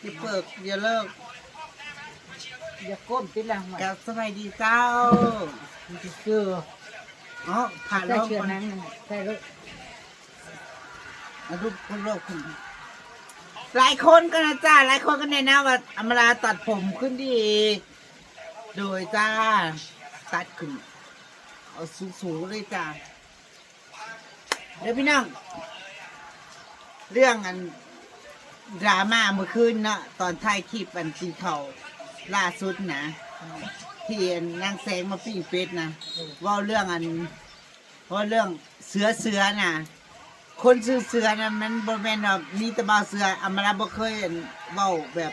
จะเปิดอย่าเลิก อย่าก้มติดหลังหมด กับสบายดีเจ้า มันจะเชื่อ อ๋อผ่าน ใส่ โลก เชื่อ คน นั้นใส่ลูก รูปคนโลกคนหลายคนก็นะจ้าหลายคนก็แนะนำว่าอำลาตัดผมขึ้นดีอีกโดยจ้าตัดขึ้นเอาสูงๆเลยจ้าเดี๋ยวพี่น้องเรื่องอันดราม่าเมื่อคืนเนาะตอนถ่ายคลิปอันกินเขาวล่าสุดนะที่นางแสงมาปิ้งเป็ดนะว่าเรื่องอันว่าเรื่องเสือน่ะ คนซื้อเสือนะมันบ่แม่นแบบมีแต่บ่าวเสืออำมาลาบ่เคยเห็นเว้าแบบ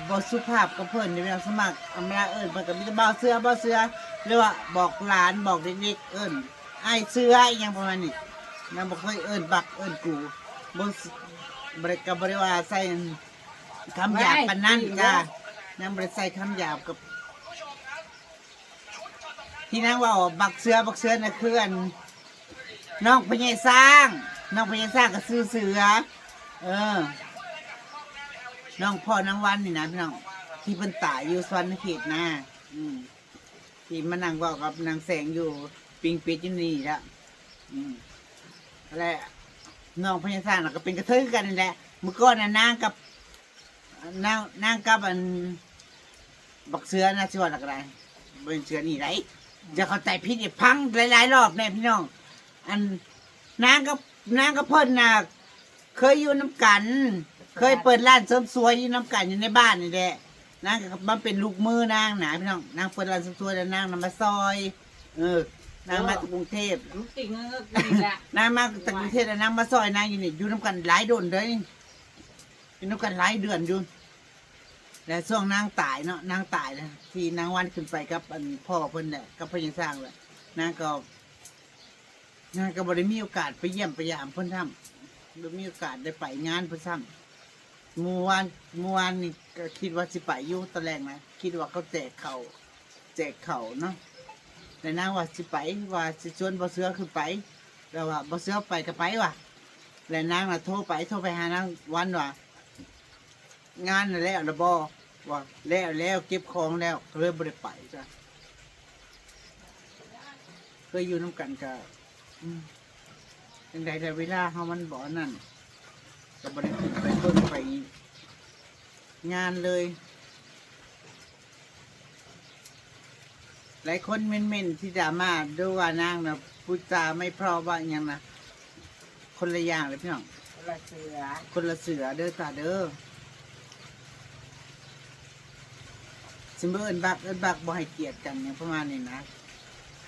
บ่สุภาพกับเพิ่นนี่แม่สมัครอำมาลาเอิ้นเพิ่นก็มีแต่บ่าวเสือหรือว่าบอกหลานบอกเด็กๆเอิ้นไอ้เสืออีหยังประมาณนี้นางบ่เคยเอิ้นบักเอิ้นกูบ่ได้ก็บ่ได้ว่าใส่คำหยาบปานนั้นจ้านางบ่ได้ใส่คำหยาบกับที่นางว่าบักเสือน่ะคืออันน้องพญายสร้างก็ซื้อเสือน้องพ่อนางวันนี่นะพี่น้องที่เพิ่นตายอยู่สวรรค์เขตนะที่มานั่งเว้ากับนางแสงอยู่ปิงเป็ดอยู่นี่ละอะไรน้องพญายสร้างน่ะก็เป็นกระเทยคือกันนี่แหละเมื่อก่อนน่ะนางกับอันบักเสือนะสิว่าอะไรเป็นเสือนี่ไรจะเข้าใจผิดอีกพังหลายๆรอบแน่พี่น้องอันนางกับเพิ่นน่ะเคยอยู่น้ำกัน เคยเปิดร้านเสริมสวยอยู่น้ำกันอยู่ในบ้านนี่แหละนางก็มันเป็นลูกมือนางหนาพี่น้องนางเปิดร้านเสริมสวยแล้วนางนำมาซอยนางมาจากกรุงเทพ ลูกติ่งนี่แหละ นางมาจากกรุงเทพแล้วนางมาซอยนางอยู่นี่อยู่น้ำกันหลายโดนเลยอยู่น้ำกันหลายเดือนอยู่แล้วช่วงนางตายเนาะนางตายแล้วที่นางวันขึ้นไปกับอันพ่อเพิ่นแหละกับพ่อยังสร้างแหละนางก็บ่ได้มีโอกาสไปเยี่ยมไปยามเพิ่นทำบ่มีโอกาสได้ไปงานเพิ่นซ้ำเมื่อวานนี่ก็คิดว่าสิไปอยู่ตอนแรกนะคิดว่าเขาแจกเขาเนาะแต่นางว่าสิไปว่าสิชวนบ่เสือขึ้นไปแล้วว่าบ่เสือไปก็ไปว่ะแล้วนางน่ะโทรไปหานางวันว่างานน่ะแล้วนะบ่ว่าแล้วเก็บของแล้วเลยบ่ได้ไปจ้ะเคยอยู่นำกันก็จังใดแต่เวลาเฮามันบ่นั่นก็บ่ได้ขึ้นไปเบิ่งไปงานเลยหลายคนเม่นที่ดราม่าดูว่านางน่ะพูดจาไม่เพราะว่าหยังนะคนละอย่างเลยพี่น้อง ละเสือ คนละเสือเด้อจ้าเด้อซิมเบอร์เอิ้นบักบ่ให้เกียรติกันอย่างประมาณนี้นะ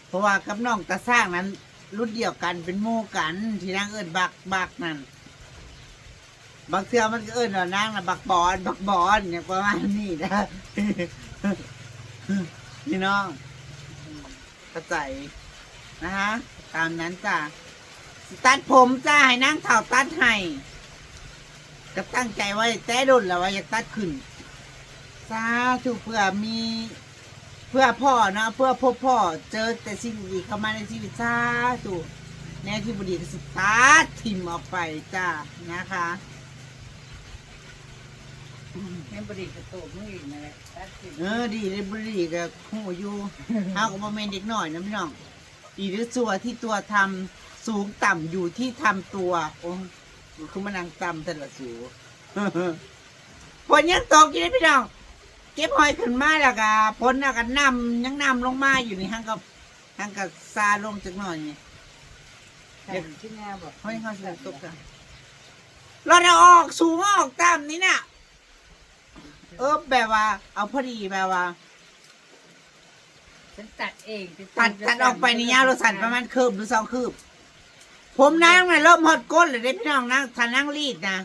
เพราะว่ากับน้องตาสร้างนั้นรุ่นเดียวกันเป็นหมู่กันที่นางเอิ้นบักนั่นบางเทื่อมันก็เอิ้นว่านางน่ะบักบอนอย่างประมาณนี้นะ พี่น้องเข้าใจนะฮะตามนั้นจ้ะตัดผมจ้าให้นางเฒ่าตัดให้ก็ตั้งใจไว้แต่ดุนแล้วว่าอยากตัดขึ้นสาธุเพื่อพ่อเนาะเพื่อพบพ่อเจอแต่สิ่งดีเข้ามาในชีวิตสาธุแน่ที่บดีก็สตาร์ททิมออกไปจ้านะคะ แม่บริกระโตมืออีกนะตัดสิ ดีเลยบุรีกับหูอยู่เฮาก็บ่แม่นเด็กน้อยนะพี่น้องดีหรือสัวที่ตัวทำสูงต่ำอยู่ที่ทำตัวโอ้คือมานั่งต่ำแต่ละสูฝนยังตกอยู่เลยพี่น้องเก็บหอยขึ้นมาแล้วก็ฝนน่ะก็ยังนำลงมาอยู่นี่หั่งกับซาลงจักหน่อยนี่ เด็กที่แม่บอก หอยเฮาสิตกกันเราจะออกสูงออกต่ำนี่น่ะแบบว่าเอาพอดีแบบว่า ฉันตัดเอง ตัดออกไปในยาวเราสั่นประมาณคืบหรือ2 คืบผมนางน่ะเริ่มหดก้นเลยได้พี่น้องนางถ้านางรีดนะ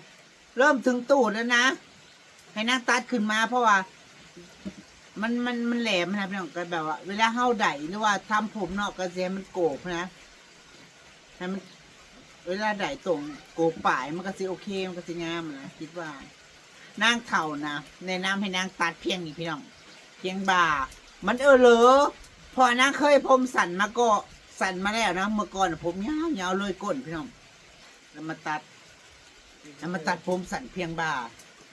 เริ่มถึงตูดแล้วนะให้นางตัดขึ้นมาเพราะว่ามันแหลมนะพี่น้องก็แบบว่าเวลาเฮาไดหรือว่าทำผมเนาะก็เสียมันโกบนะให้มันเวลาไดตรงโกบปลายมันก็สิโอเคมันก็สิงามนะคิดว่านางเฒ่านะแนะนำให้นางตัดเพียงนี้พี่น้องเพียงบ่ามันเหรอพอนางเคยผมสั่นมาก็สั่นมาแล้วนะเมื่อก่อนผมยาวเลยก้นพี่น้องแล้วมาตัด แล้วมาตัดผมสั้นเพียงบ่า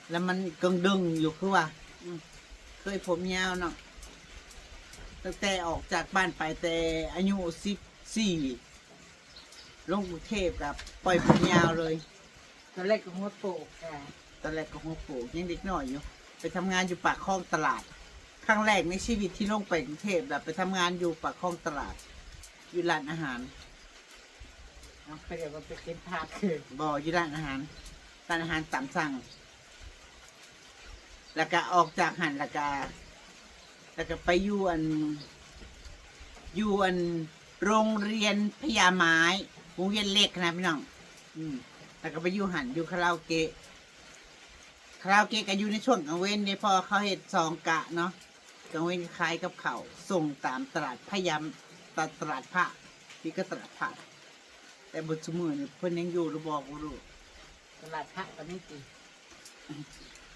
แล้วมันกึ่งดึงอยู่คือว่าเคยผมยาวเนาะตั้งแต่ออกจากบ้านไปแต่อายุ14ลงกรุงเทพกับปล่อยผมยาวเลย ตอนแรกก็หัวโปกค่ะ ตอนแรกก็หัวโปกยังเด็กน้อยอยู่ ไปทำงานอยู่ปากคลองตลาด ครั้งแรกในชีวิตที่ลงไปกรุงเทพแบบไปทำงานอยู่ปากคลองตลาด อยู่ร้านอาหาร เอาไปเดี๋ยวมันไปกินผักคือ บ่อยู่ร้านอาหารตามสั่ง แล้วก็ออกจากหันแล้วก็ไปอยู่อันโรงเรียนพญาไม้โรงเรียนเล็กนะพี่น้องแล้วก็ไปอยู่หันอยู่คาราโอเกะก็อยู่ในช่วงกลางเว้นเนี่ยพอเขาเห็ดซองกะเนาะกลางเว้นขายกับเขาวส่งตามตลาดพญาตลาดผ้าที่ก็ตลาดผ้าแต่บทสมือเนี่ยเพิ่นยังอยู่หรือบอกบ่รู้ ตลาดผักตอนนี้สิ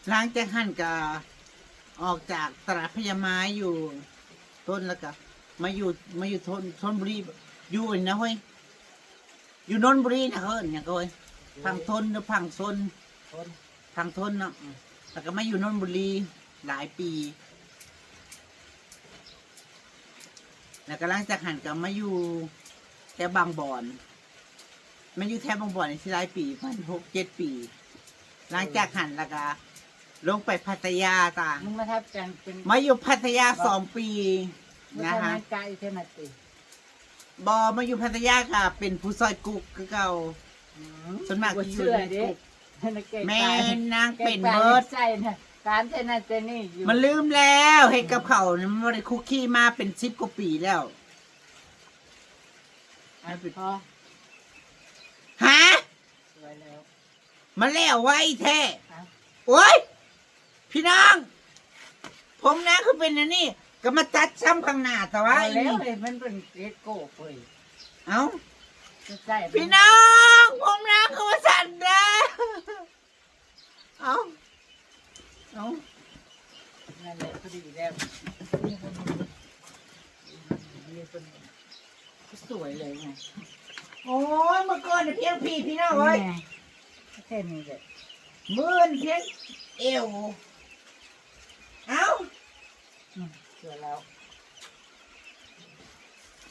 หลังจากหันก็ออกจากตลาดพญาไม้อยู่ต้นแล้วก็มาอยู่ทนบุรีอยู่อันนะเฮ้ยอยู่นนทบุรีนะเฮ้ยอย่างก็เฮ้ยพังทนหรือพังซน คน พังทนเนาะแล้วก็มาอยู่นนทบุรีหลายปี แล้วก็หลังจากหันก็มาอยู่แถวบางบ่อนมาอยู่แถวบางบ่อนในที่หลายปีมัน6-7 ปี หลังจากหันแล้วก็ลงไปพัทยาต่าง มึงมาทับกันเป็น มาอยู่พัทยา2 ปีนะ นะคะ คะ ไกลเท่านั้นสิ บอมาอยู่พัทยาค่ะเป็นผู้ซอยกุกคือเก่า ส่วนมากที่อยู่ในกุ๊ก แม่นางเป็นเบิร์ด ใช่นะการเท่านั้นเท่านี่อยู่ มันลืมแล้วเห็ดกับเขาเนี่ยมันบ่ได้คุกคีมาเป็น10 กว่าปีแล้ว พอ ฮะ สวยแล้ว มาแล้วไว้แท้ อ่ะ โอ้ยพี่น้อง ผมนะคือเป็นอันนี้ก็มาตัดซ้ำข้างหน้าแต่ว่า เอา อี แล้ว นี่ เลยมันเป็นเด็กโก้เฟ้ย เอ้า ใช่ พี่น้องผมนะคือว่าสั่นนะเอ้า นั่นแหละพอดีแล้วนี่เป็นสวยเลยไง โอ้ยเมื่อก่อนเนี่ยเพียงพี่น้องเอ้ย แค่นี้แหละ มื่นเพียงเอวเอ้า สวยแล้ว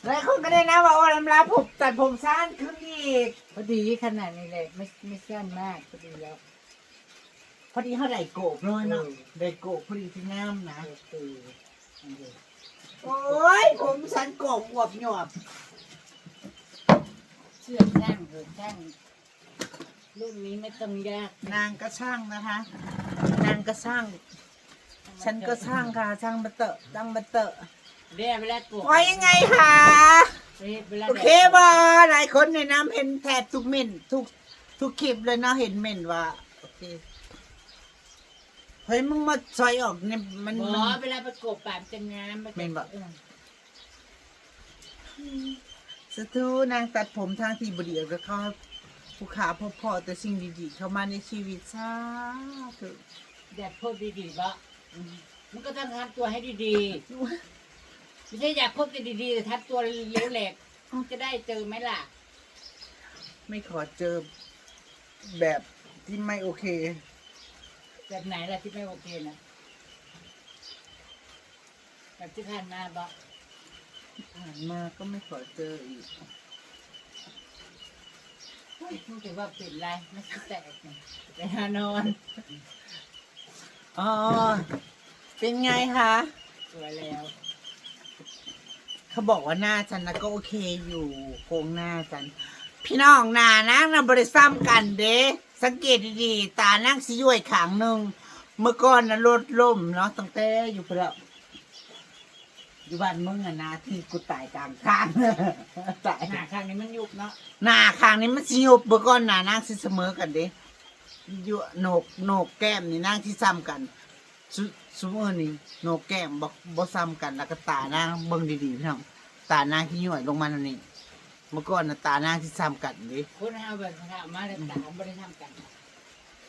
หลายคนก็ได้นะว่าลำลาผมตัดผมสั้นขึ้นอีก พอดีขนาดนี้เลยไม่สั้นมากพอดีแล้ว พอดีเขาได้โกบเลยเนาะได้โกบพอดีที่งามนะ คือ โอ้ยผมสั้นโกบอวบหยวบ เชื่อช่างเถอะช่างรุ่นนี้ไม่ต้องยาก นางก็ช่างนะคะ นางก็ช่าง ฉันก็ช่างค่ะ ช่างมาเตอะดังมาเตอะ เรียกเวลาตัว ว่ายังไงคะ เวลา โอเคบอหลายคนในน้ำเห็นแทบทุกเม่นทุกคลิปเลยเนาะเห็นเม่นว่าโอเคเฮ้ยมึงมาซอยออกเนี่ยมัน หม มัน อเวลาประกบปากจะงาม แม่นบ่ สตูนางตัดผมทางที่บดีก็เขาผู้ขาพ่อแต่สิ่งดีๆ เข้ามาในชีวิตซะเถอะ แดดพูดดีๆบ่มันก็ต้องทำตัวให้ดีๆไม่ใช่อยากพบแต่ดีๆแต่ทำตัวเลี้ยวแหลกจะได้เจอไหมล่ะ ไม่ขอเจอแบบที่ไม่โอเค แบบไหนล่ะที่ไม่โอเคนะแบบที่ผ่านมาบ่ ผ่านมาก็ไม่ขอเจออีก มึงถือว่าเป็นไรไม่ใช่แตกเนี่ยไปหานอน อ๋อ เป็นไงคะ สวยแล้ว เขาบอกว่าหน้าฉันนะก็โอเคอยู่โครงหน้าฉัน พี่น้องหน้านางนะบริซ้ำกันเด้สังเกตดีๆ ตานางสิย้วยขางหนึ่งเมื่อก่อนนะรถล่มเนาะตั้งแต่อยู่เปล่าอยู่บ้านมึงอะนะที่กูตายกลางทาง ตาย หน้าข้างนี้มันยุบเนาะ หน้าข้างนี้มันสิยุบเมื่อก่อนหน้านางสิเสมอกันเด้อยู่โหนกแก้มนี่นางที่ซ้ำกันซุมื้อนี่โหนกแก้มบ่ซ้ำกันแล้วก็ตานางเบิ่งดีๆพี่น้องตานางที่ย่อยลงมานั่นนี่เมื่อก่อนน่ะตานางที่ซ้ำกันเด้ คนเอาแบบถามมาแต่ตามไม่ได้ทำกัน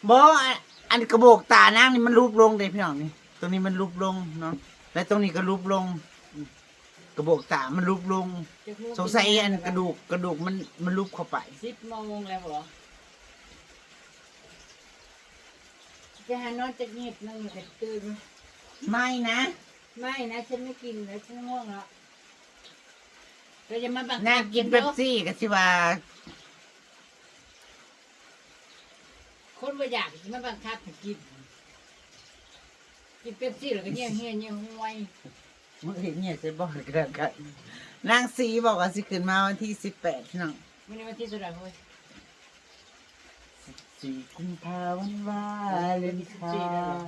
บ่อันกระโบกตานางนี่มันรูปลงเด้พี่น้องนี่ตรงนี้มันรูปลงเนาะและตรงนี้ก็รูปลงกระโบกตามันรูปลงสงสัยอันกระดูกมันรูปเข้าไป 10 โมงแล้วเหรอ จะหานอนจะเงียบนั่งอยู่แต่ตื่น ไม่นะ ไม่นะฉันไม่กินแล้วฉันง่วงแล้วเราจะมาบังคับ นางกินเป๊ปซี่ก็สิว่า คนว่าอยากจะมาบังคับให้กินกินเป๊ปซี่แล้วก็เงี้ยห่วย มึงเห็นเนี่ยจะบอกกันนางสีบอกว่าสิขึ้นมาวันที่18พี่น้อง วันนี้วันที่เท่าไหร่เฮ้ย 4กุมภาพันธ์วาเลนไทน์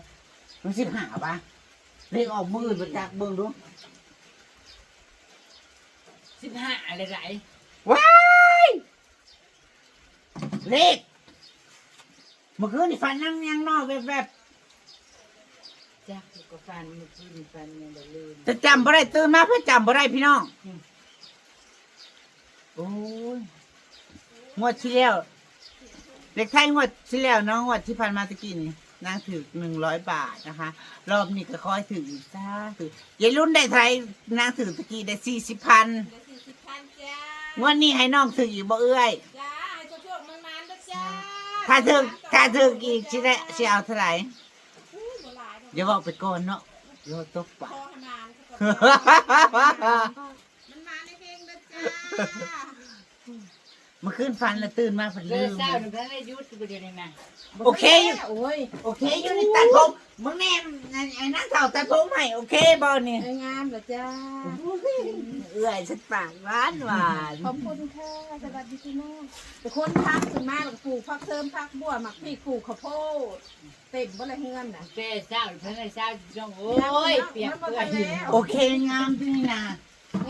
มัน15ป่ะเลขออกมือมาจากเบิ่งดู 15อะไรไร ว้ายเลขเมื่อคืนนี่ฟันนั่งยังนอกแบบ จ้าก็ฟันมือกินฟันยังได้ลืม จะจำบ่ได้ตื่นมาเพื่อจำบ่ได้พี่น้องโอ้ยงวดที่แล้วเลขไทยงวดที่แล้วเน้องงวดที่ผ่านมาตะกี้นี่นางถือ100 บาทนะคะ รอบนี้ก็คอยถืออีกจ้าถือยายรุ่นได้ไทยนางถือตะกี้ได้40,000 40,000จ้าง วดนี้ให้น้องถืออีกบ่เอื้อย จ้าให้โชคๆมันๆนะจ้า ถ้าถืออีกสิได้สิเอาเท่าไหร่ อู้บ่หลายดอก อย่าบอกไปก่อนเนาะเดี๋ยวตกปา พ ก อให้มันมาในเพลงนะจ้า เมื่อคืนฟันแล้วตื่นมาฝัน เลิ ลื ก ม เศร้าหนึ่งครั้งได้ยุติประเดี๋ยวนี้นะ โอเคอยู่ โอ้ย โอเคอยู่นี่ตัดผมมึงแน่ไอ้นั่งเข่าตัดผมให้โอเคบ่เนี่ย สวยงามเหรอจ้า เอื้อยฉันปากหวานหวาน ขอบคุณค่ะสวัสดีพี่น้องแต่คนพักส่วนมากก็ปลูกพักเสริมพักบัวหมักพริกปลูกข้าวโพดเต็มบ่ละเฮือนน่ะ เจ้เศร้าเพิ่งได้เศร้าจ้องโอ้ยเปียกเปื้อน โอเคงามพี่นะ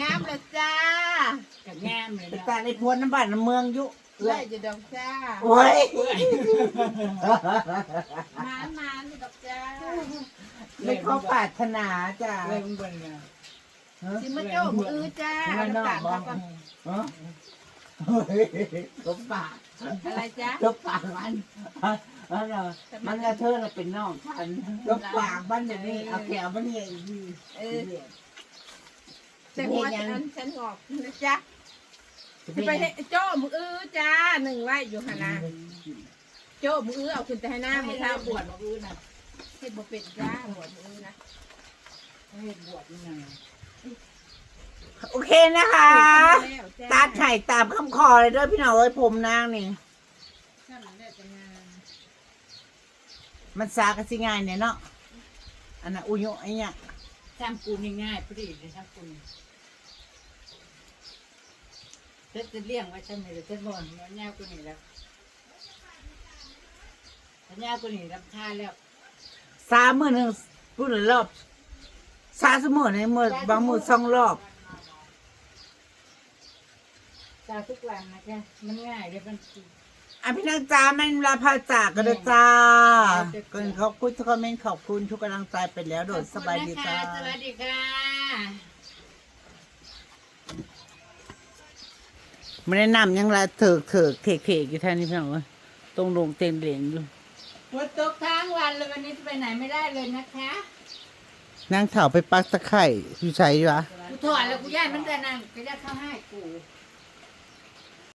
งามเลยจ้า กับงามเลย แต่ นะ ตาในพวนน้ำบ้านน้ำเมืองอยู่เอื้ เล อย ยจะดอกจ้า โอ้ย มานี่ดอกจ้า ไม่เข้าปรารถนาจ้ะ เลยมึงเป็นไง สิมาโจ้มือจ้าเอาน้ำตาลมาก่อน ฮะเฮ้ยตบปาก อะไรจ้า ตบปากมันกระเทอเราเป็นน้องฉันตบปากมันอย่างนี้เอาแขวมันเนี่ยอีกที เออแต่หัวฉันงอกนะจ๊ะสิไปให้โจ้มือจ้าหนึ่งไว้อยู่หนนาโจ้มือเอาขึ้นแต่ให้หน้ามือ ให้ เท้า เราบบ ว ว ช ช มาอื่นนะ เฮ็ดบ่เป็นจ้าบวชมือนะ ให้บวชยังไง โอเคนะคะ ตัดไข่ตามคำคอเลยเด้วยพี่น้องเอ้ยผมนางนี่ ช่างนั้นได้จะงาน มันสากันสิง่ายเนี่ยเนาะอันน่ะอุยไอ้เนี่ย ทำกูนี่ง่ายพอดีเลยทำกูจะเลี้ยงไว้ฉันไม่ได้ฉันบ่นมันยาวกูนี่แล้วมันยาวกูนี่รำคาญแล้ว 30,000พูดหลายรอบ30,000ในมือบางมือ2 รอบ ตาทุกวันนะจ๊ะมันง่ายเลยมัน อ่ะพี่น้องจ้าแม่นลาพาจากกันเลยจ้าขอบคุณทุกคอมเมนต์ขอบคุณทุกกำลังใจไปแล้วโดดสบายดีจ้า สวัสดีค่ะ ไม่ได้นำยังละเถิกเขกอยู่แท่นี้พี่น้องเอ้ยตรงลงเต็งเหรียญอยู่ ฝนตกทั้งวันเลยวันนี้ไปไหนไม่ได้เลยนะคะ นางเถาไปปักตะไคร่อยู่ใช่ปะ กูถอดแล้วกูย่านมันจะนั่งก็จะเข้าให้กู